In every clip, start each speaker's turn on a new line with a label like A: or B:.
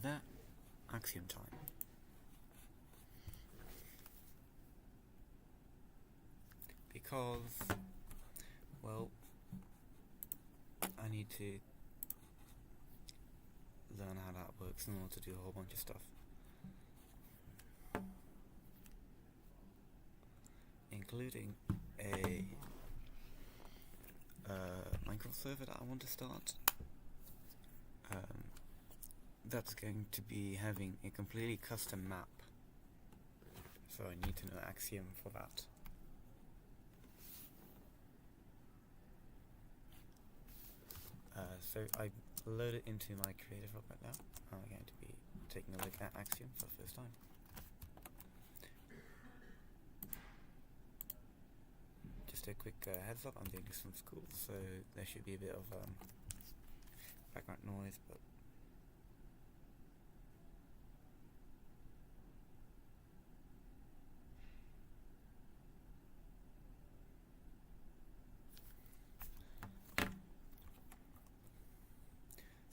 A: Hello there, Axiom time. Because, well, I need to learn how that works in order to do a whole bunch of stuff. Including a Minecraft server that I want to start. That's going to be having a completely custom map. So I need to know Axiom for that. So I load it into my creative rock right now. I'm going to be taking a look at Axiom for the first time. Just a quick heads up, I'm doing this from school, so there should be a bit of background noise, but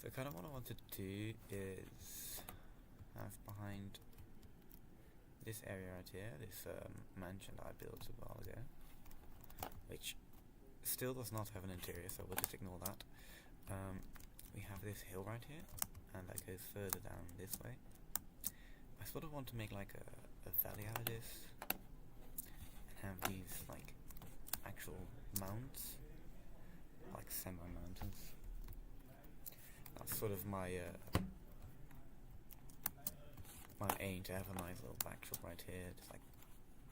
A: so kind of what I want to do is have behind this area right here, this mansion that I built a while ago, which still does not have an interior, so we'll just ignore that. We have this hill right here, and that goes further down this way. I sort of want to make like a valley out of this, and have these like actual mounts, like semi-mountains. That's sort of my my aim, to have a nice little backdrop right here, just like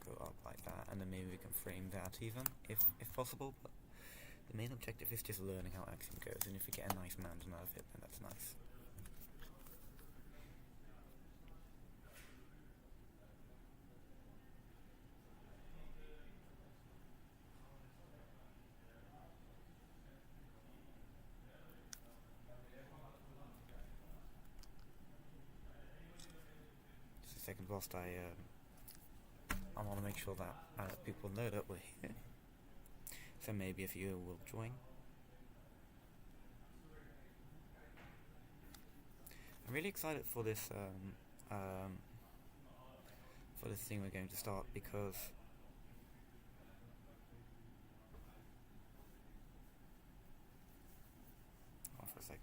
A: go up like that, and then maybe we can frame that even, if possible. But the main objective is just learning how Axiom goes, and if we get a nice mountain out of it, then that's nice. Just a second whilst I want to make sure that people know that we're here. So maybe a few will join. I'm really excited for this thing we're going to start, because for a second.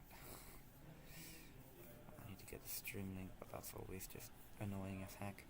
A: I need to get the stream link, but that's always just annoying as heck.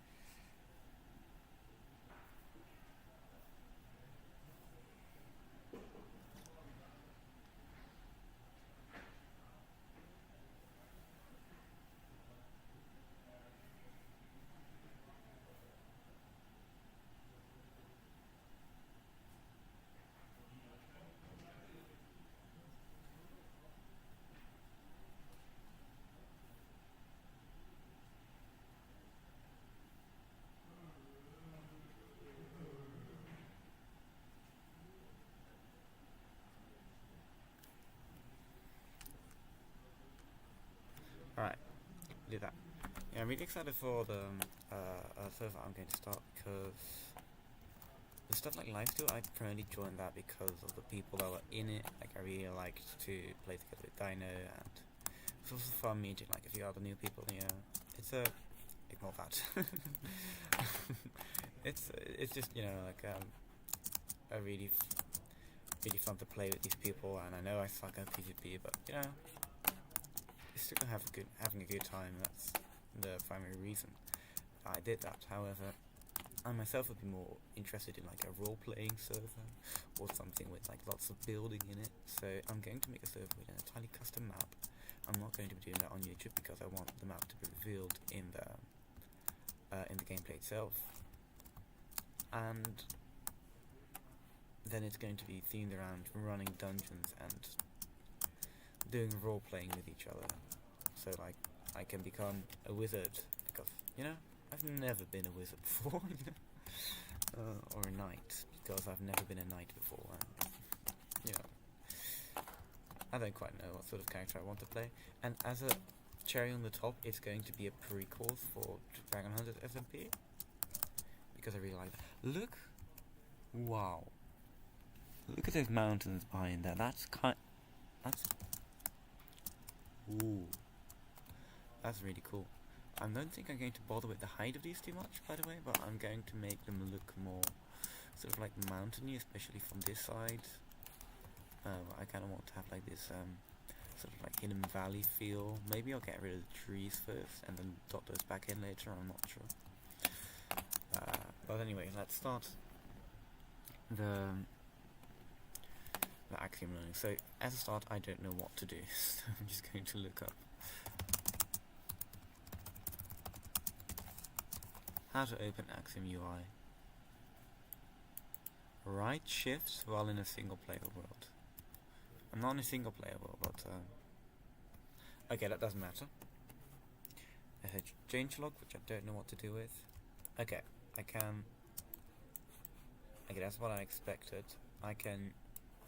A: Alright, do that. Yeah, I'm really excited for the server I'm going to start, because the stuff like Lifesteal, I currently joined that because of the people that were in it. Like, I really liked to play together with Dino, and it's also fun meeting like a few other new people. You know, it's ignore that. it's just, you know, like a really fun to play with these people. And I know I suck at PvP, but you know, still having a good time. That's the primary reason I did that. However, I myself would be more interested in like a role-playing server, or something with like lots of building in it. So I'm going to make a server with an entirely custom map. I'm not going to be doing that on YouTube, because I want the map to be revealed in the gameplay itself, and then it's going to be themed around running dungeons and doing role-playing with each other. So like, I can become a wizard, because, you know, I've never been a wizard before, you know, or a knight, because I've never been a knight before, and, you know, I don't quite know what sort of character I want to play. And as a cherry on the top, it's going to be a pre-course for Dragon Hunters SMP, because I really like that. Look, wow, look at those mountains behind there. That's ooh, That's really cool. I don't think I'm going to bother with the height of these too much, by the way, but I'm going to make them look more sort of like mountainy, especially from this side. I kind of want to have like this sort of like hidden valley feel. Maybe I'll get rid of the trees first and then dot those back in later, I'm not sure. But anyway, let's start the Axiom learning. So as a start, I don't know what to do, so I'm just going to look up how to open Axiom UI. Right shift while in a single player world. I'm not in a single player world, but okay, that doesn't matter. There's a change log, which I don't know what to do with. Okay, I can. Okay, that's what I expected. I can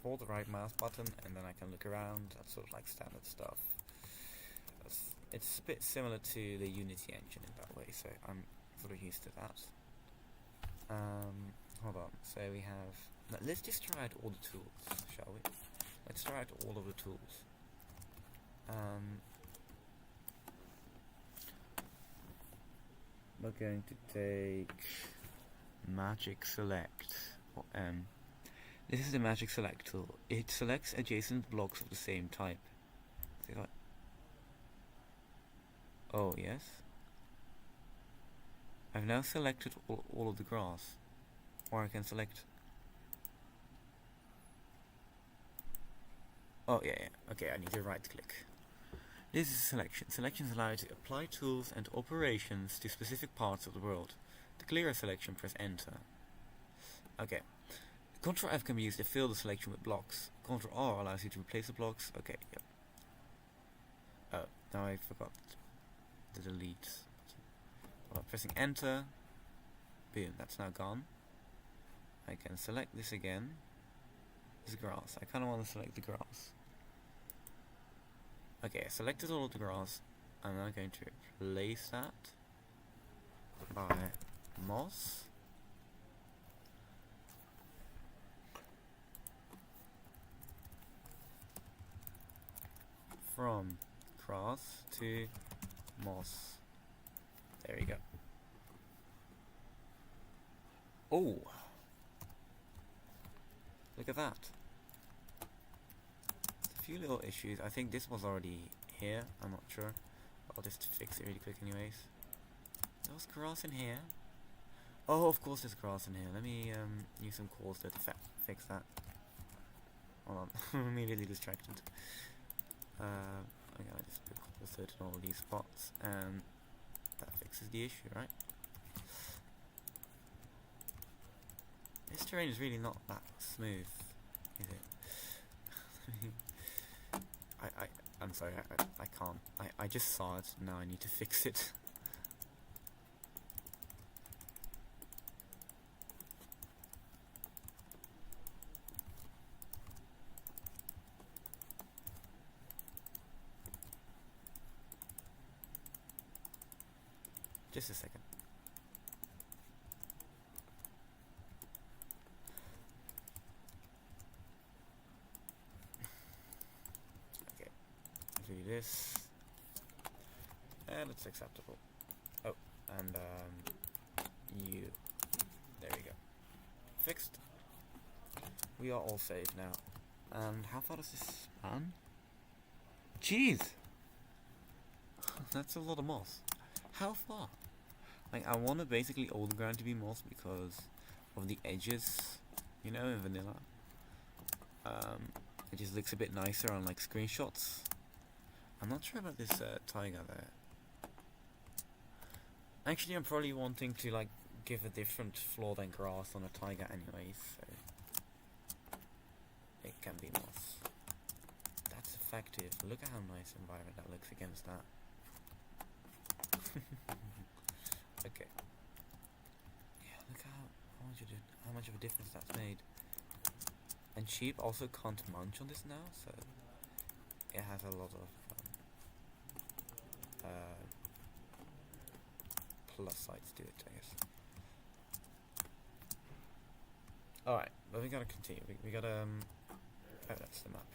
A: hold the right mouse button and then I can look around. That's sort of like standard stuff. It's a bit similar to the Unity engine in that way, so I'm sort of used to that. Hold on. So we have. Let's just try out all the tools, shall we? Let's try out all of the tools. We're going to take Magic Select. This is the Magic Select tool. It selects adjacent blocks of the same type. Oh, yes. I've now selected all of the grass. Or I can select... Oh, yeah. Okay, I need to right click. This is selection. Selections allow you to apply tools and operations to specific parts of the world. To clear a selection, press enter. Okay. Ctrl F can be used to fill the selection with blocks. Ctrl R allows you to replace the blocks. Okay, yep. Oh, now I forgot to delete. Pressing enter. Boom, that's now gone. I can select this again. This grass. I kind of want to select the grass. Okay, I selected all of the grass. I'm now going to replace that by moss. From grass to moss. There we go. Oh! Look at that. A few little issues. I think this was already here. I'm not sure. I'll just fix it really quick anyways. There was grass in here. Oh, of course there's grass in here. Let me use some cores to fix that. Hold on. I'm immediately distracted. I'm gonna just put cores in all of these spots, and that fixes the issue, right? This terrain is really not that smooth, is it? I'm sorry, I can't. I just saw it, now I need to fix it. Just a second. Okay, do this, and it's acceptable. Oh, and you. There we go. Fixed. We are all saved now. And how far does this span? Jeez, that's a lot of moss. How far? Like, I want basically all the ground to be moss because of the edges, you know, in vanilla. It just looks a bit nicer on like screenshots. I'm not sure about this tiger there. Actually, I'm probably wanting to like give a different floor than grass on a tiger anyways, so it can be moss. That's effective. Look at how nice environment that looks against that. Okay. Yeah, look how much of a difference that's made. And sheep also can't munch on this now, so it has a lot of plus sides to it, I guess. Alright, but we gotta continue. We gotta oh, that's the map.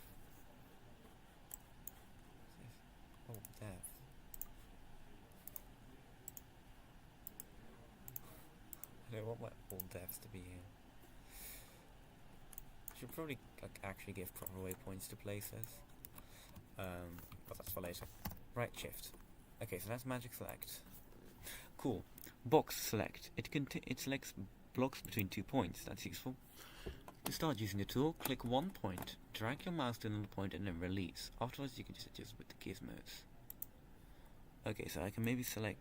A: Oh, there. want all devs to be here. Should probably like actually give proper waypoints to places. But that's for later. Right shift. Okay, so that's magic select. Cool. Box select. It selects blocks between 2 points. That's useful. To start using the tool, click one point, drag your mouse to another point, and then release. Afterwards, you can just adjust with the gizmos. Okay, so I can maybe select.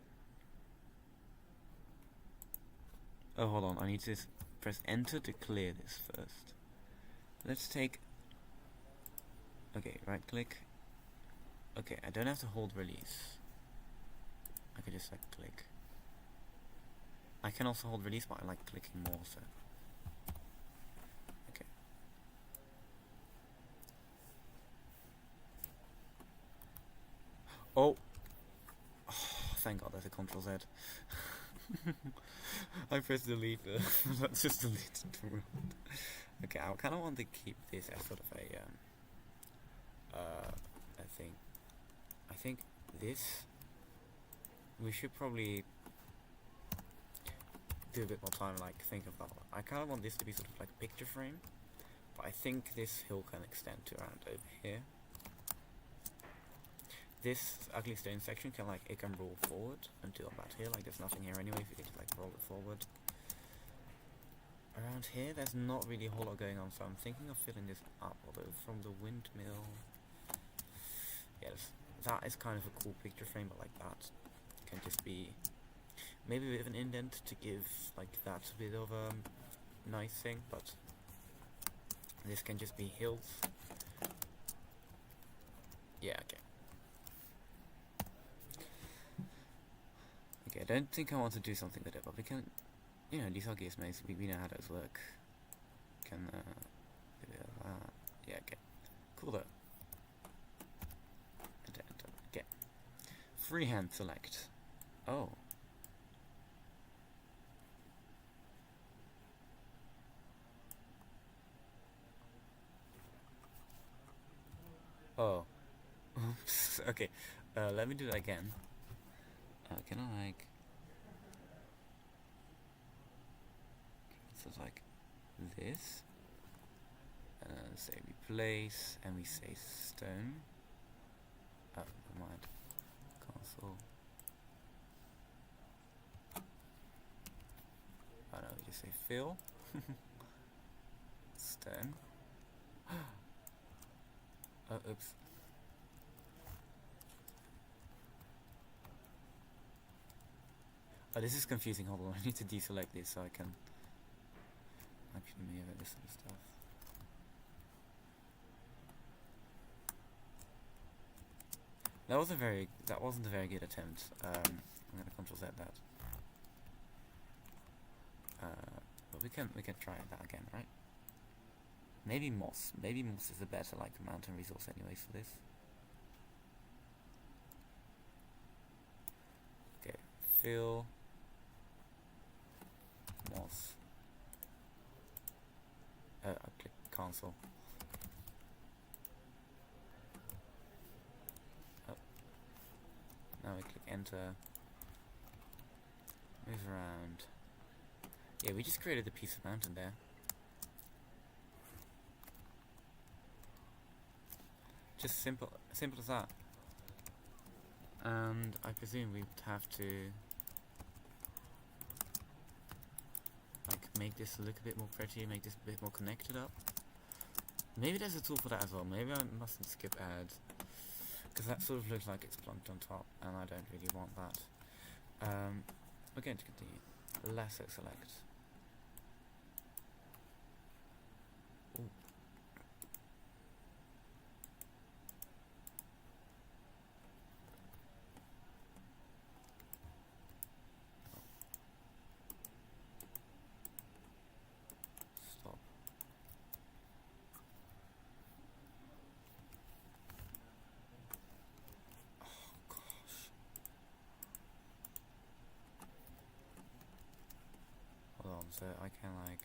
A: Oh, hold on. I need to press enter to clear this first. Let's take. Okay, right click. Okay, I don't have to hold release. I can just like click. I can also hold release, but I like clicking more, so. Okay. Oh! Thank God there's a Control Z. I pressed delete, that's just deleted the world. Okay, I kind of want to keep this as sort of a, I think this, we should probably do a bit more time, like, think of that. I kind of want this to be sort of like a picture frame, but I think this hill can extend to around over here. This ugly stone section can, like, it can roll forward until about here, like there's nothing here anyway, if you could just, like, roll it forward. Around here, there's not really a whole lot going on, so I'm thinking of filling this up, although from the windmill, yes, that is kind of a cool picture frame, but like that can just be maybe a bit of an indent to give like that bit of a nice thing, but this can just be hills. Yeah, okay. Okay, I don't think I want to do something with it, but we can, you know, these are gizmos, we know how those work. Can, do a bit of that. Yeah, okay. Cool though. Enter, enter. Okay. Freehand select. Oh. Oh. Oops. Okay. Let me do that again. Can I like... So it's like this. Say replace, and we say stone. Oh, never mind. Console. Oh no, we just say fill. Stone. Oh, oops. Oh, this is confusing. Hold on, I need to deselect this so I can actually move this and stuff. That wasn't a very good attempt. I'm gonna Control Z that. But we can try that again, right? Maybe moss. Maybe moss is a better like mountain resource anyways for this. Okay, fill moss. I click cancel. Oh. Now we click enter. Move around. Yeah, we just created a piece of mountain there. Just simple as that. And I presume we'd have to like make this look a bit more pretty, make this a bit more connected up. Maybe there's a tool for that as well. Maybe I mustn't skip add, because that sort of looks like it's plunked on top, and I don't really want that. We're going to continue. Lasso select. Ooh. Stop. Oh gosh. Hold on, so I can like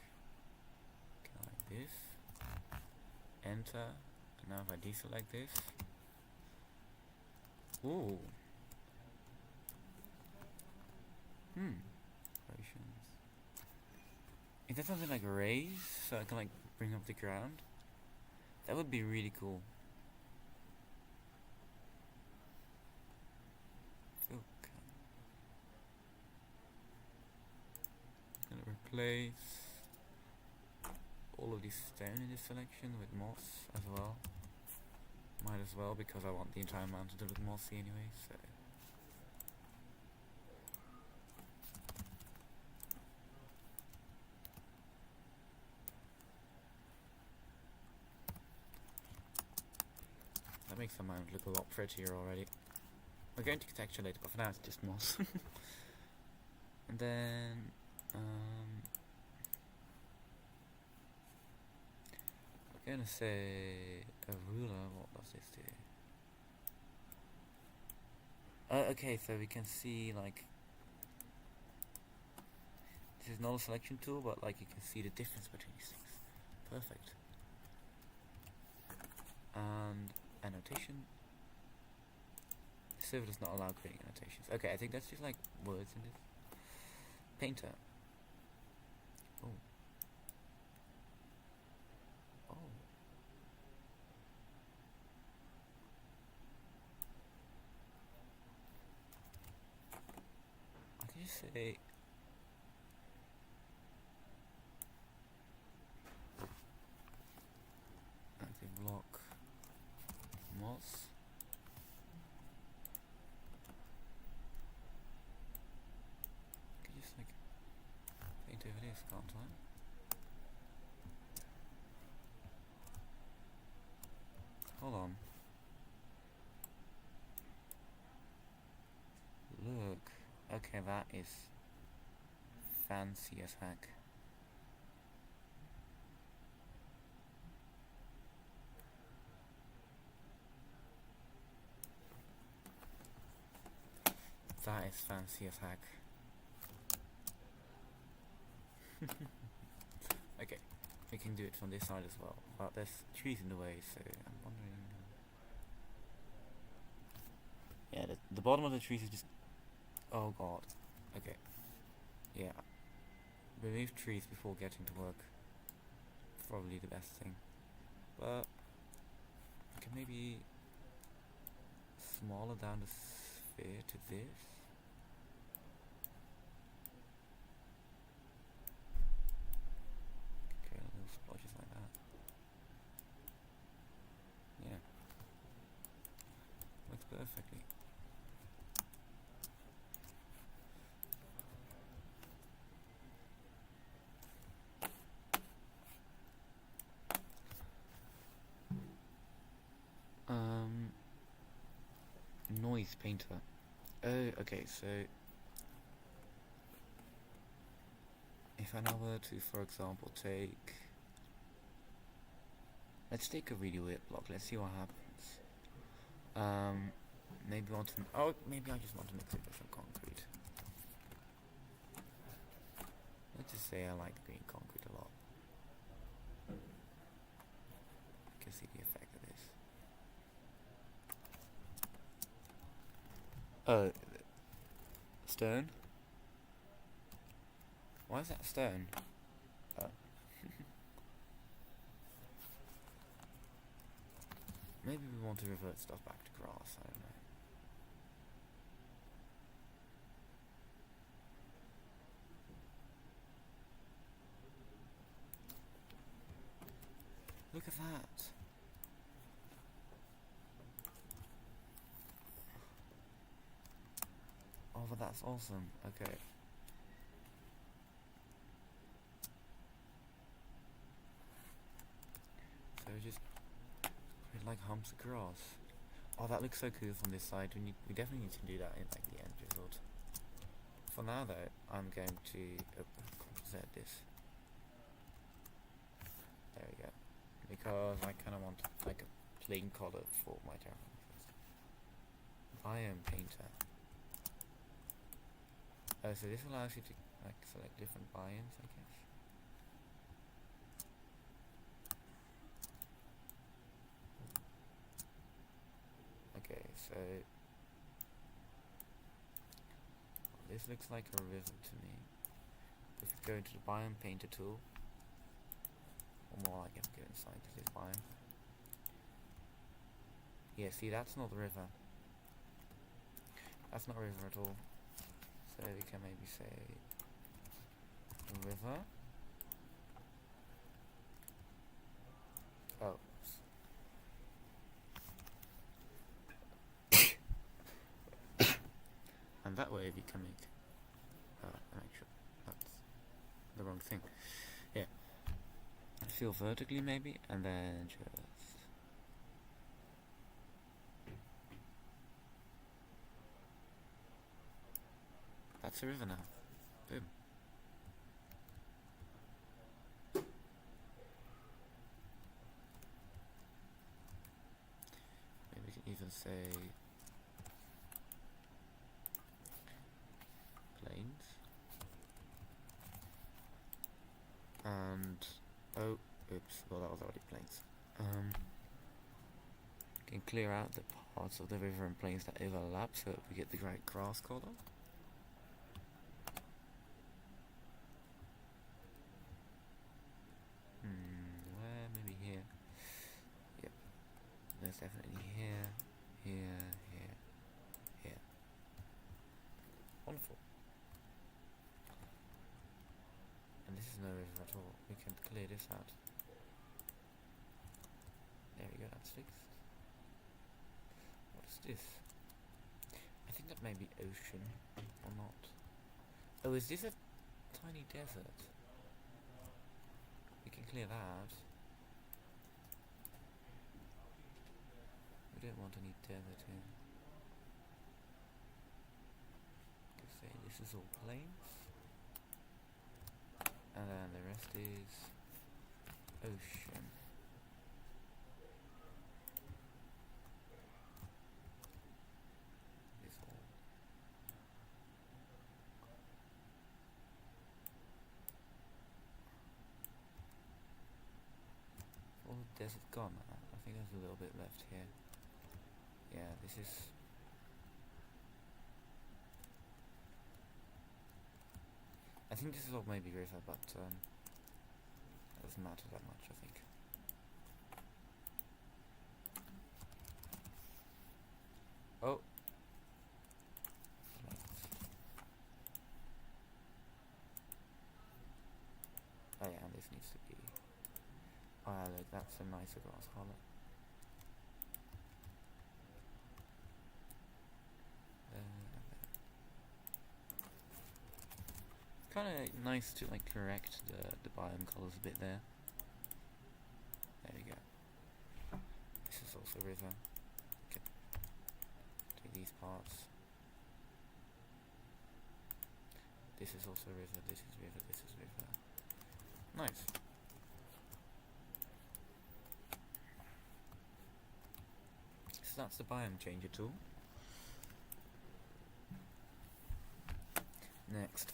A: this. Enter. And now if I deselect this. Ooh. Operations. Is that something like raise, so I can like bring up the ground? That would be really cool. Gonna replace all of this stone in this selection with moss as well. Might as well, because I want the entire mountain to look mossy anyway, so. That makes the mountain look a lot prettier already. We're going to texture later, but for now it's just moss. And then, I'm gonna say a ruler. What does this do? Okay, so we can see like this is not a selection tool, but like you can see the difference between these things. Perfect. And annotation. The server does not allow creating annotations. Okay, I think that's just like words in this. Painter. Oh. Oh. I can just say active block moss. I can just like paint over this, can't I? Hold on. Look. Okay, that is fancy as heck. That is fancy as heck. Okay, we can do it from this side as well, but there's trees in the way, so I'm wondering. Yeah, the bottom of the trees is just. Oh god. Okay. Yeah. Remove trees before getting to work. Probably the best thing. But I can maybe smaller down the sphere to this. Okay, little splotches like that. Yeah. Works perfectly. Noise painter. Oh, okay, so if I now were to, for example, let's take a really weird block, let's see what happens. Maybe maybe I just want to mix it with some concrete. Let's just say I like green concrete a lot. I can see the effect of this. Oh, stone? Why is that stone? Oh. Maybe we want to revert stuff back to grass, I don't know. Look at that. Oh, but that's awesome. Okay. So just put like humps of grass. Oh, that looks so cool from this side. We definitely need to do that in like the end result. For now though, I'm going to compensate this. There we go. Because I kind of want like a plain color for my terraform first. Biome painter. Oh, so this allows you to like select different biomes, I guess. Okay, so this looks like a river to me. If we go into the biome painter tool, or more like if we go inside to this biome. Yeah, see, that's not the river. That's not a river at all. So we can maybe say river. Oh. And that way we can make actually that's the wrong thing. Yeah. Fill vertically maybe, and then just that's a river now. Boom. Maybe we can even say plains. And oh, oops, well that was already plains. Can clear out the parts of the river and plains that overlap so that we get the right grass color. Where? Maybe here. Yep. There's definitely here, here, here. Wonderful. And this is no river at all. We can clear this out. There we go, that's fixed. What is this? I think that may be ocean, or not. Oh, is this a tiny desert? We can clear that out. We don't want any desert here. Let's say this is all plains. And then the rest is ocean. This all the desert gone. I think there's a little bit left here. Yeah, this is. I think this is all maybe river, but it doesn't matter that much, I think. Oh! Oh yeah, and this needs to be... Oh yeah, look, that's a nicer grass color. Kind of nice to like correct the biome colors a bit there. There we go. This is also river. Okay. Do these parts. This is also river. This is river. This is river. Nice. So that's the biome changer tool. Next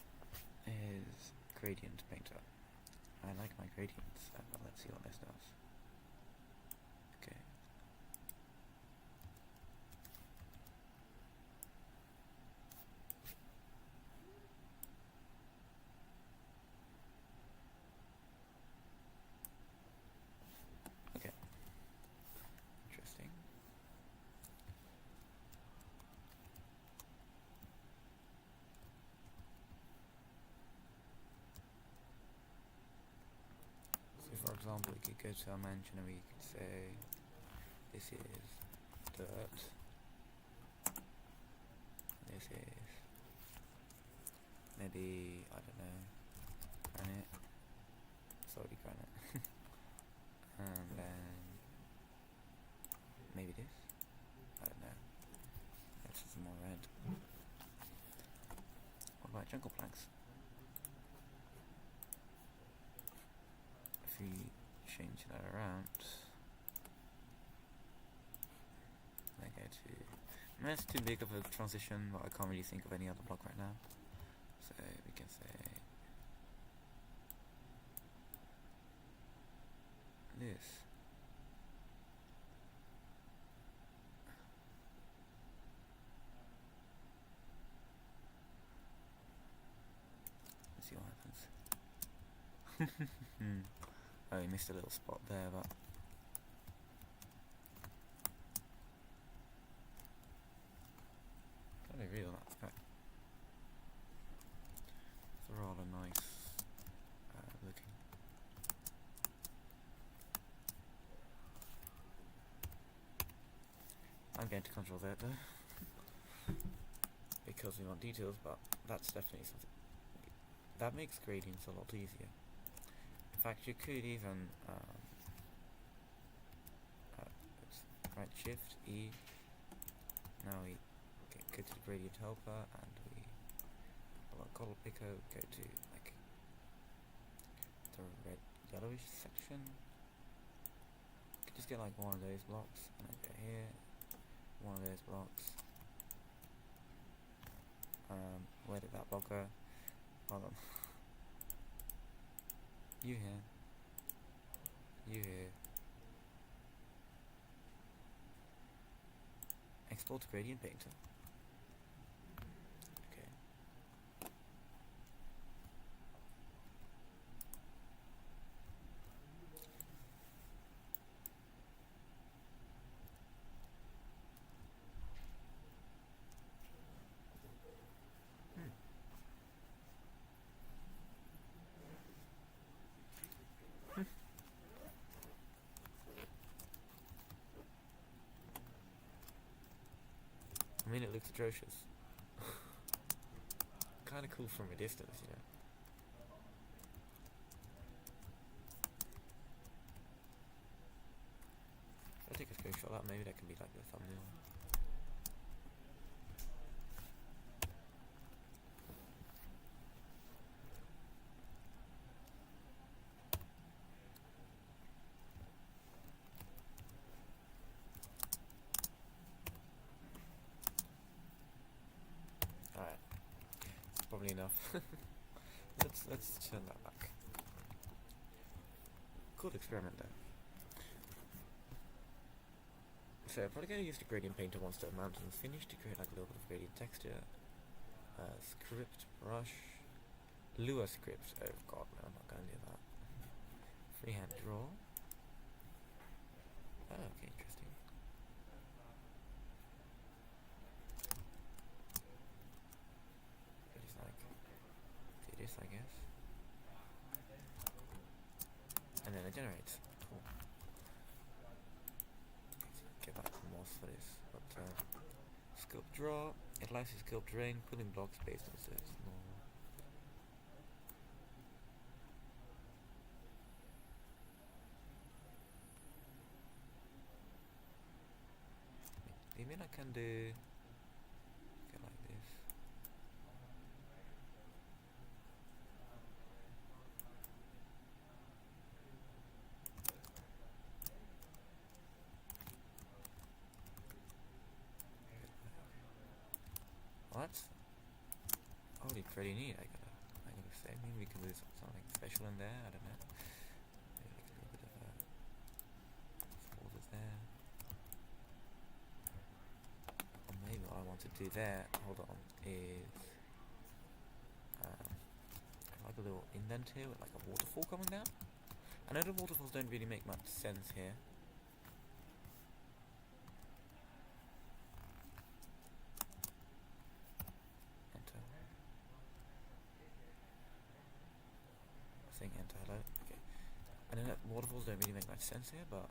A: is gradient painter. I like my gradients, but let's see what this does. Okay. Okay. Interesting. For example, we could go to our mansion and we could say this is dirt, this is maybe, I don't know, granite, sorry granite, and then maybe this, I don't know, that's some more red. What about jungle planks? If we change that around, I go to, that's too big of a transition, but I can't really think of any other block right now, so we can say this. Let's see what happens. Oh, we missed a little spot there, but gotta be real, that's quite. It's rather nice looking. I'm going to control that though, because we want details, but that's definitely something that makes gradients a lot easier. In fact, you could even right shift E. Now we go to the gradient helper, and we color picker, go to like the red yellowish section. You could just get like one of those blocks, and then go here, one of those blocks. Where did that block go? Hold on. You here. You here. Export to gradient painter. Okay. I mean, it looks atrocious. Kind of cool from a distance, you know. If I take a screenshot of that, maybe that can be like the thumbnail. Probably enough. let's turn that back. Cool experiment there. So I'm probably going to use the gradient painter once the mountain is finished to create like a little bit of gradient texture. Script brush, Lua script. Oh god, no, I'm not going to do that. Freehand draw. Oh, okay, interesting. This, I guess, and then it generates. Cool. Get back to moss for this, but sculpt draw. It allows you to sculpt terrain, putting blocks based on surface normal. You mean I can do get like this? What? Holy pretty neat, I gotta say. Maybe we can do something special in there, I don't know. Maybe like a little bit of borders there. Or maybe what I want to do there, hold on, is like a little indent here with like a waterfall coming down. I know the waterfalls don't really make much sense here. Enter hello. Okay. I know that waterfalls don't really make much sense here, but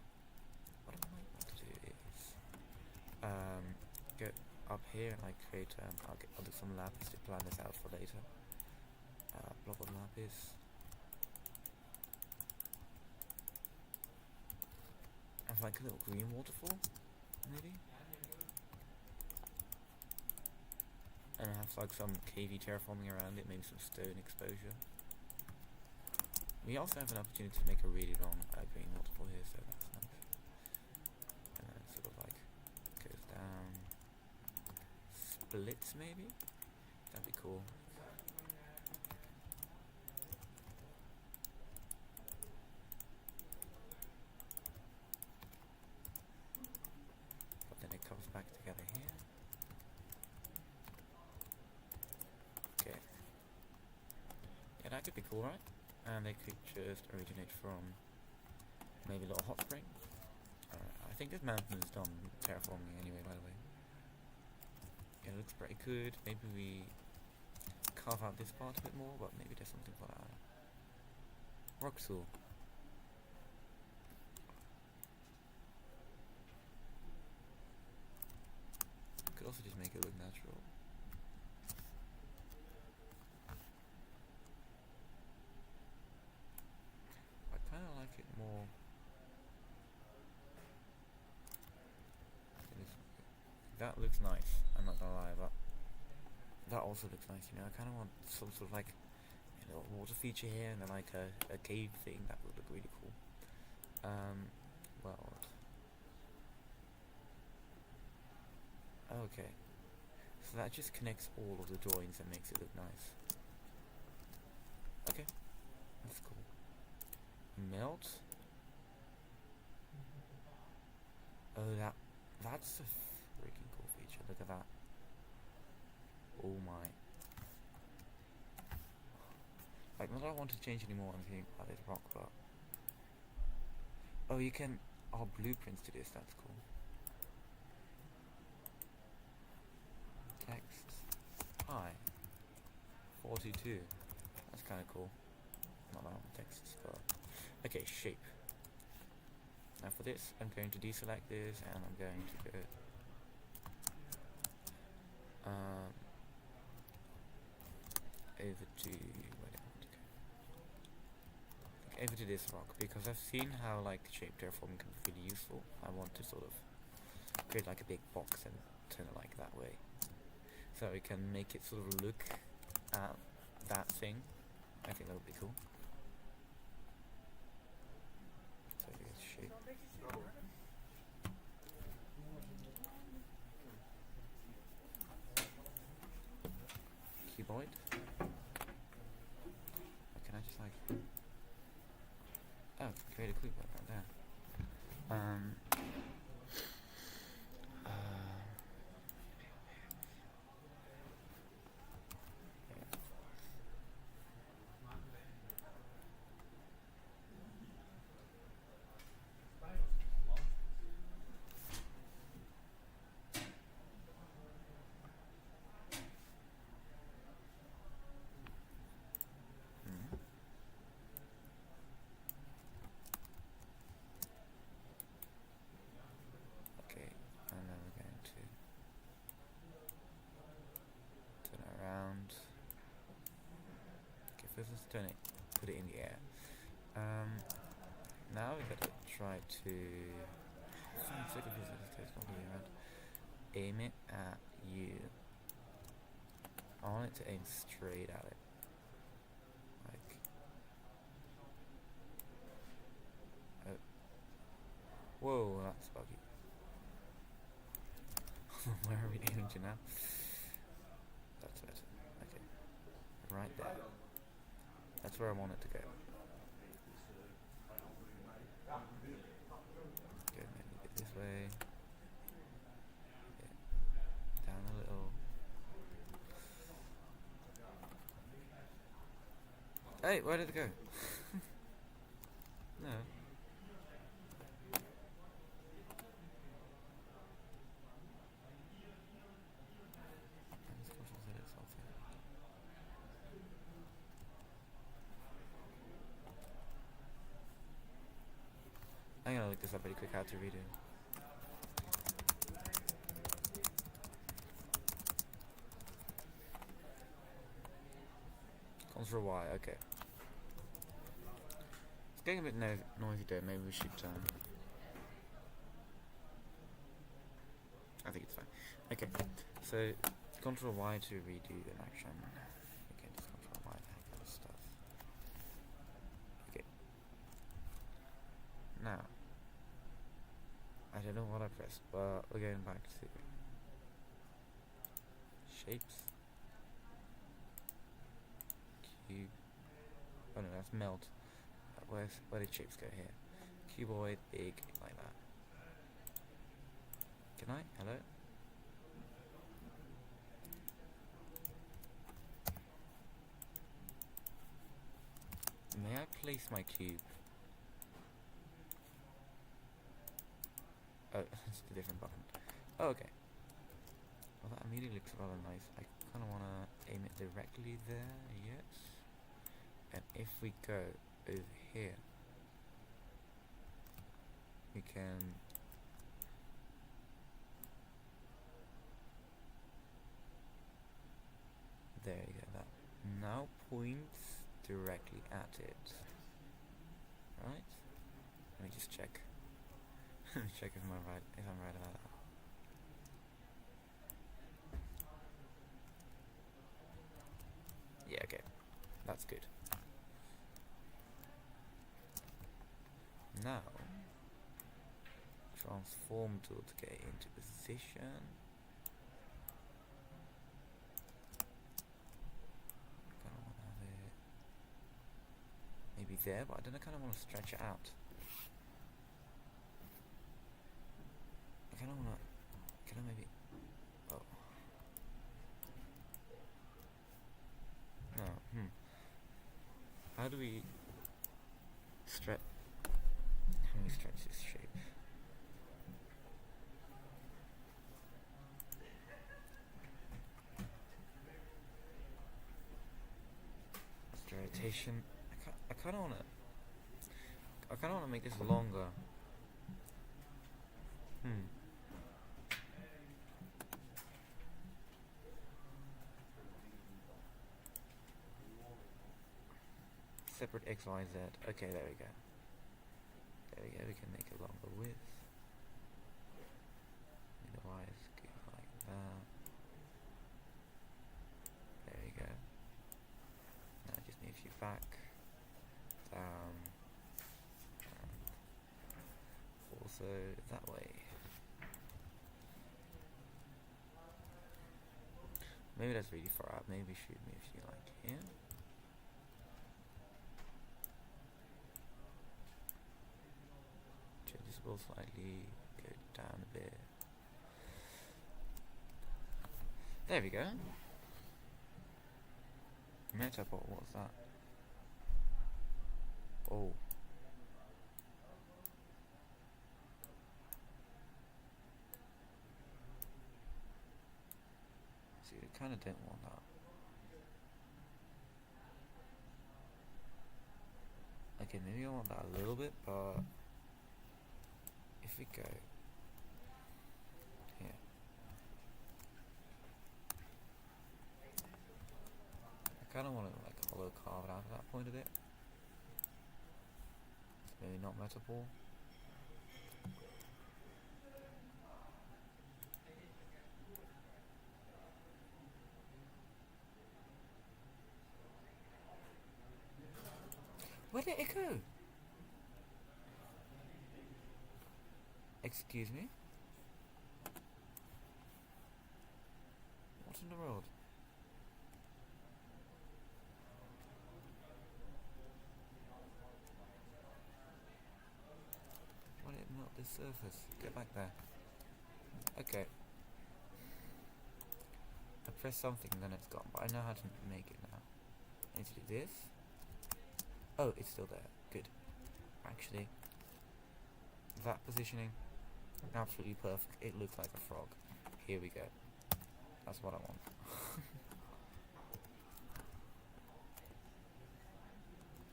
A: what I might want to do is go up here and like create. I'll do some lapis to plan this out for later. Block of lapis. Have like a little green waterfall, maybe. And have like some cavey terraforming around it, maybe some stone exposure. We also have an opportunity to make a really long green waterfall here, so that's nice. And then it sort of like goes down, splits maybe? That'd be cool. But then it comes back together here. Okay. Yeah, that could be cool, right? and they could just originate from maybe a little hot spring. I think this mountain is done terraforming anyway, by the way. It looks pretty good. Maybe we carve out this part a bit more, but maybe there's something for that. Rock tool. Could also just make it look natural. I kind of like it more. That looks nice, I'm not gonna lie, but that also looks nice, you know. I kind of want some sort of like, you know, water feature here and then like a cave thing. That would look really cool. Well, okay, so that just connects all of the joints and makes it look nice. Okay, that's cool. Melt. Oh, that's a freaking cool feature. Look at that. Oh my. Like, not that I want to change anymore anything about this rock, but oh, you can blueprints to this. That's cool. Text. Hi. 42. That's kind of cool. Not that on texts, but okay. Shape. Now for this, I'm going to deselect this, and I'm going to go over to where do I want to go? Over to this rock, because I've seen how like shape terraforming can be really useful. I want to sort of create like a big box and turn it like that way, so we can make it sort of look at that thing. I think that would be cool. So it's shape. Cuboid. Or can I just like create a cuboid right there. Let's turn it, put it in the air. Now we gotta try to. I'm sick of this not moving around. Aim it at you. I want it to aim straight at it. Like. Oh. Whoa, that's buggy. Where are we aiming to now? That's better. Okay. Right there. That's where I want it to go. Okay, maybe a bit this way. Yeah. Down a little. Hey, where did it go? No. I'm gonna look this up really quick how to read it. Control Y, okay. It's getting a bit noisy there, maybe we should I think it's fine. Okay, so Control Y to redo an action. Okay, just Control Y to hack out stuff. Okay. Now I don't know what I pressed, but we're going back to shapes. Cube. Oh no, that's melt. Where did shapes go here? Cuboid, big, like that. Can I? Hello? May I place my cube? Oh, it's a different button. Oh, okay. Well, that immediately looks rather nice. I kind of want to aim it directly there, yes. And if we go over here, we can there you go, that now points directly at it. Right? Let me just check. Let me check if I'm right about that. Yeah, okay. That's good. Now transform tool to get into position. Kinda wanna have it maybe there, but I don't know, kinda wanna stretch it out. I kinda wanna maybe oh. No, How do we stretch this shape? Rotation. I kind of wanna make this longer. Separate X, Y, Z. Okay, there we go. There we go. We can make a longer width. Otherwise, go like that. There you go. Now I just need you back, down, and also that way. Maybe that's really far out. Maybe shoot me if you like here. Change this will slightly, go down a bit. There we go. Metapod, what's that? Oh. See, I kind of don't want that. Okay, maybe I want that a little bit, but if we go here, I kind of want to like hollow carve it out at that point a bit. Maybe not Metapod. Where did it go? Excuse me? What in the world? Why did it melt this surface? Get back there. Okay. I pressed something and then it's gone, but I know how to make it now. I need to do this. Oh, it's still there. Good. Actually, that positioning, absolutely perfect. It looks like a frog. Here we go. That's what I want.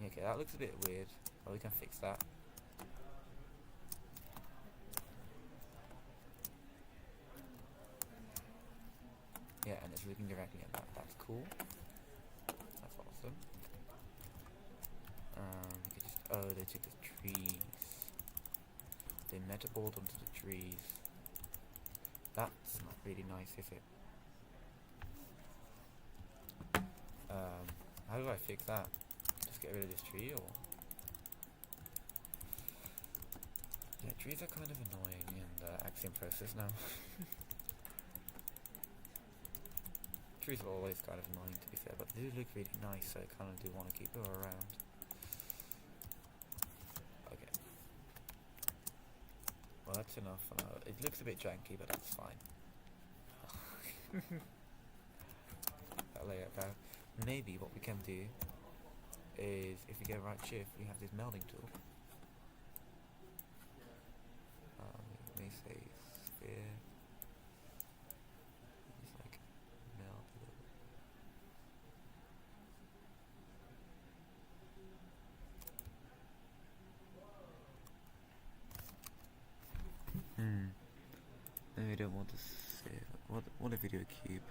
A: Okay, that looks a bit weird, but we can fix that. Yeah, and it's looking directly at that. That's cool. That's awesome. We could just, oh, they took the trees. They metaboled onto the trees. That's not really nice, is it? How do I fix that? Just get rid of this tree, or? Yeah, trees are kind of annoying in the Axiom process now. Trees are always kind of annoying, to be fair, but they do look really nice, so I kind of do want to keep them around. Okay. Well, that's enough for now. It looks a bit janky, but that's fine. That layout down. Maybe what we can do is if you get right shift, you have this melding tool. You may say sphere. Just like meld a little. Maybe I don't want to save. What if we do a cube?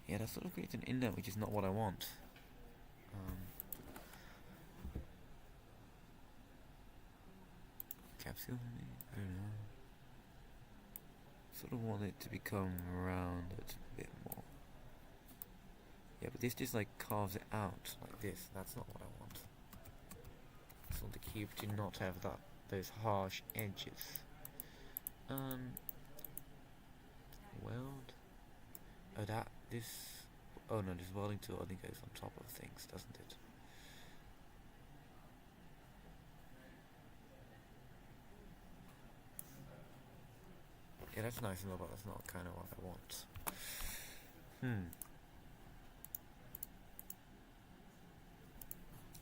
A: Yeah, that sort of creates an indent, which is not what I want. Capsule, maybe? I don't know. Sort of want it to become rounded a bit more. Yeah, but this just like carves it out like this. That's not what I want. I just want the cube to not have those harsh edges. Weld. Oh no, this welding tool only goes on top of things, doesn't it? Yeah, that's nice and all, but that's not kind of what I want.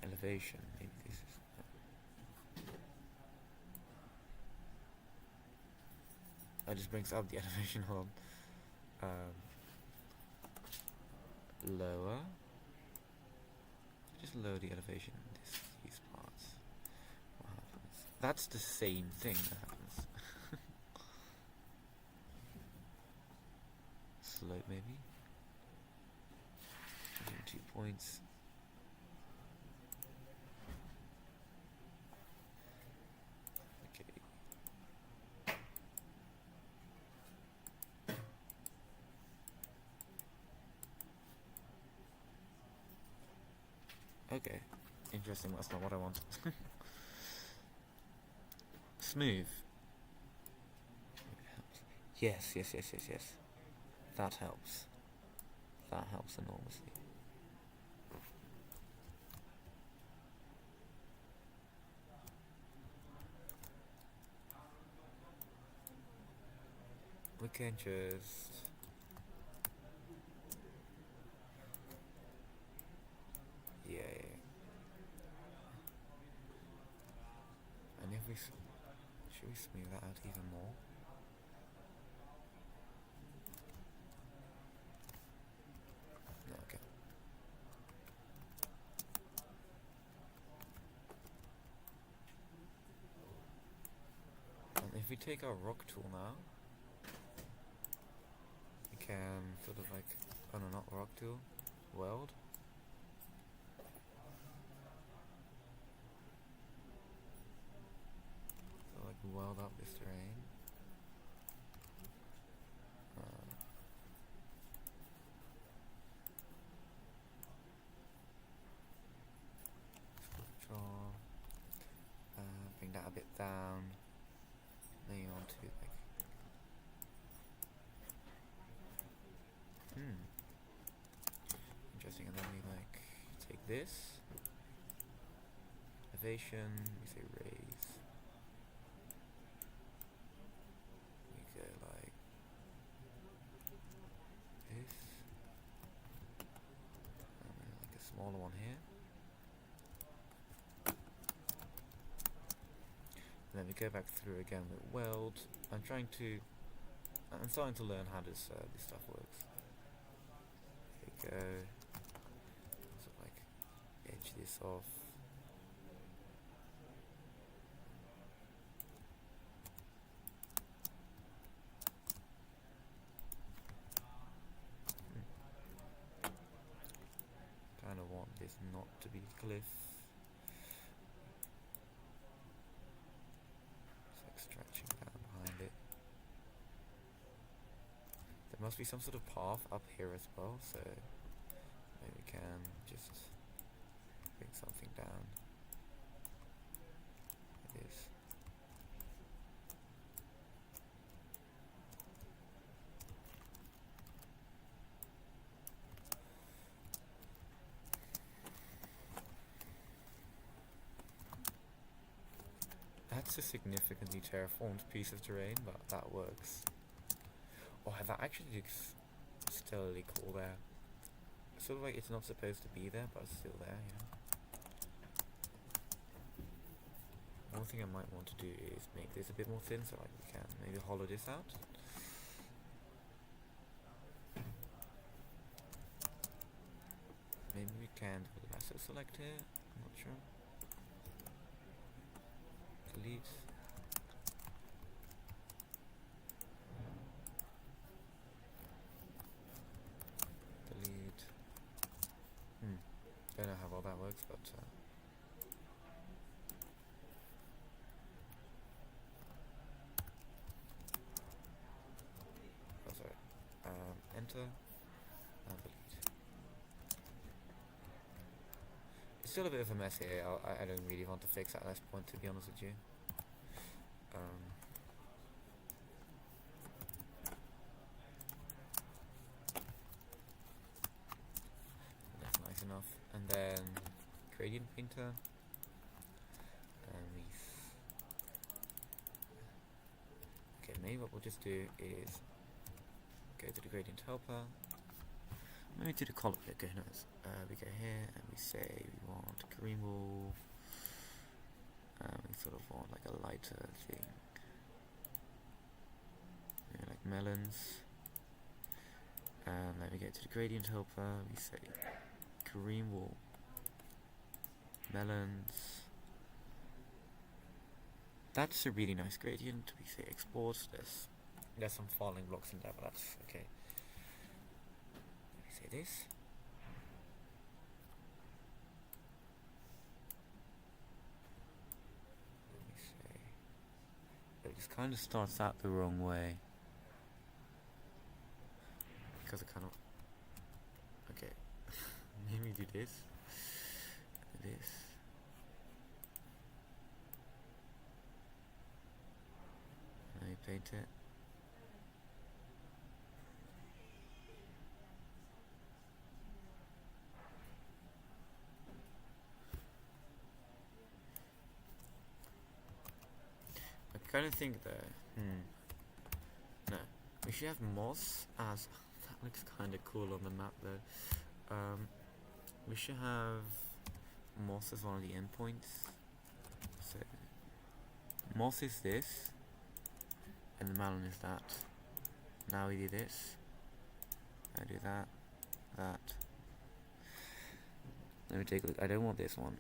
A: Elevation, maybe this is... Oh, this brings up the elevation, hold on. Lower. Just lower the elevation in these parts. What happens? That's the same thing that happens. Slope maybe. 2 points. Okay, interesting, that's not what I want. Smooth. Yes. That helps. That helps enormously. We can just... Yeah. And if we... Should we smooth that out even more? No, okay. And if we take our rock tool now, we can sort of like... Oh no, not rock tool. Weld. Weld up this terrain. Bring that a bit down. Then you want to like... Interesting, and then we like take this. Elevation, we say raise. Smaller one here, and then we go back through again with weld. I'm starting to learn how this stuff works. There we go. Sort of like edge this off. Kind of want this not to be cliff. It's like stretching down behind it. There must be some sort of path up here as well, so maybe we can just bring something down like this. That's a significantly terraformed piece of terrain, but that works. Oh, that actually looks stellarly cool there. sort of like it's not supposed to be there, but it's still there, you know. One thing I might want to do is make this a bit more thin, so like we can maybe hollow this out. Maybe we can do a lasso select here, I'm not sure. Delete. Delete. Don't know how well that works, but oh, sorry. Enter and delete. It's still a bit of a mess here. I don't really want to fix at this point, to be honest with you. That's nice enough. And then gradient painter. And we. Okay, maybe what we'll just do is go to the gradient helper. Maybe to the color picker, who knows? We go here and we say we want green wool. We sort of want like a lighter thing. Maybe like melons. And then we go to the gradient helper, we say green wool, melons. That's a really nice gradient. We say export. There's some falling blocks in there, but that's okay. Let me say this. Let me say. It just kind of starts out the wrong way. Because it kind of. Okay. Maybe do this. This. And I paint it. I kind of think that. No. We should have moss as. That looks kind of cool on the map though. We should have moss as one of the endpoints. So moss is this, and the melon is that. Now we do this. I do that. That. Let me take a look. I don't want this one.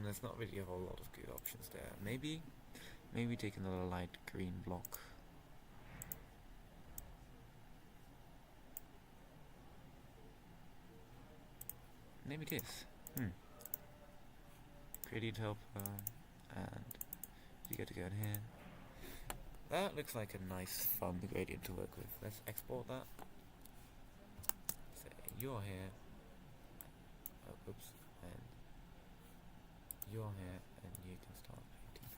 A: There's not really a whole lot of good options there. Maybe take another light green block. Maybe this. Gradient helper, and you get to go in here. That looks like a nice, fun gradient to work with. Let's export that. Say you're here. Oh, oops. And you're here, and you can start painting.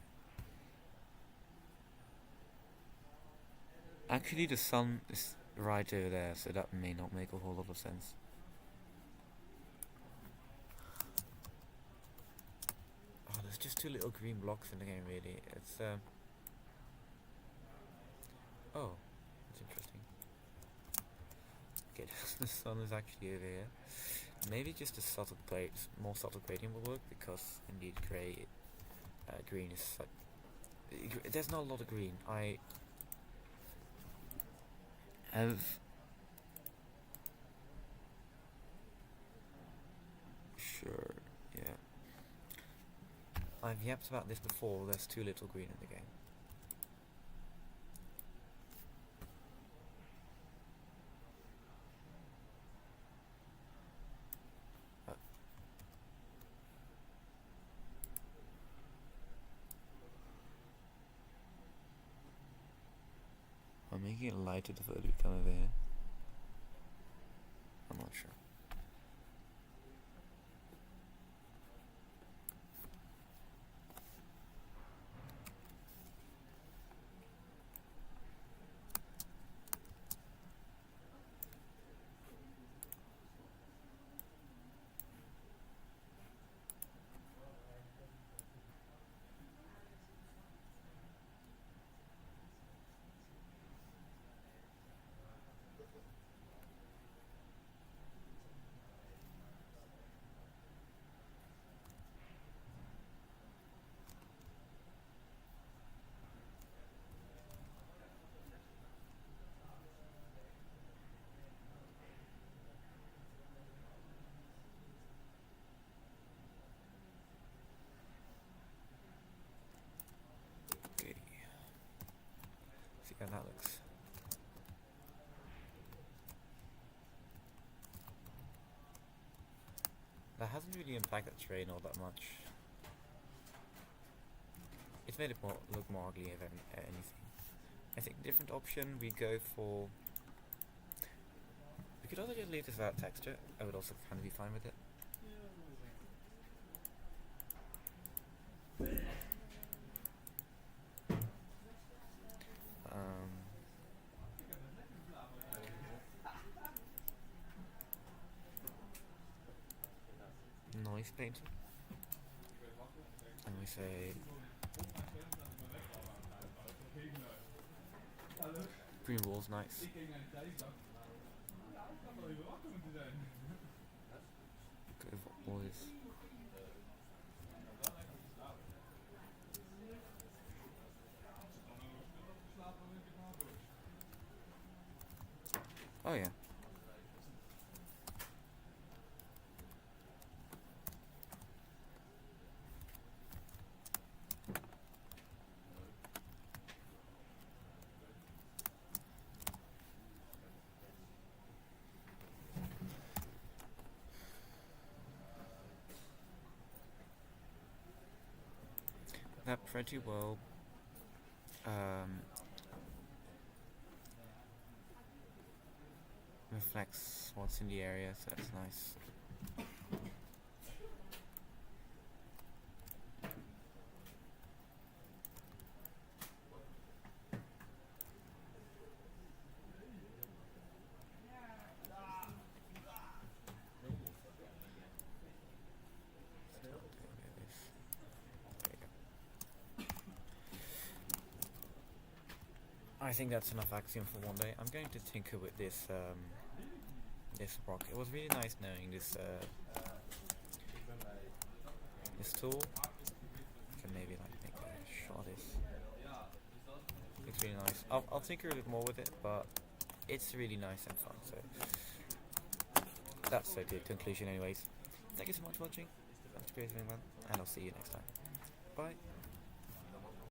A: Actually, the sun is right over there, so that may not make a whole lot of sense. Oh, there's just two little green blocks in the game, really. It's oh, that's interesting. Okay, the sun is actually over here. Maybe just a more subtle gradient will work, because indeed green is like there's not a lot of green. I have sure, yeah. I've yapped about this before. There's too little green in the game. I'm making it lighter the further we come over here. I'm not sure. how that looks. That hasn't really impacted the terrain all that much. It's made it look more ugly if anything. I think different option we go for. We could also just leave this without texture. I would also kind of be fine with it. Noise painting. And we say green wall's nice. Go for boys. Oh yeah. That pretty well reflects what's in the area, so that's nice. I think that's enough Axiom for one day. I'm going to tinker with this this rock. It was really nice knowing this this tool. I can maybe like make a shot of this. It's really nice. I'll tinker a bit more with it, but it's really nice and fun. So that's a good conclusion, anyways. Thank you so much for watching. That's great, everyone, and I'll see you next time. Bye.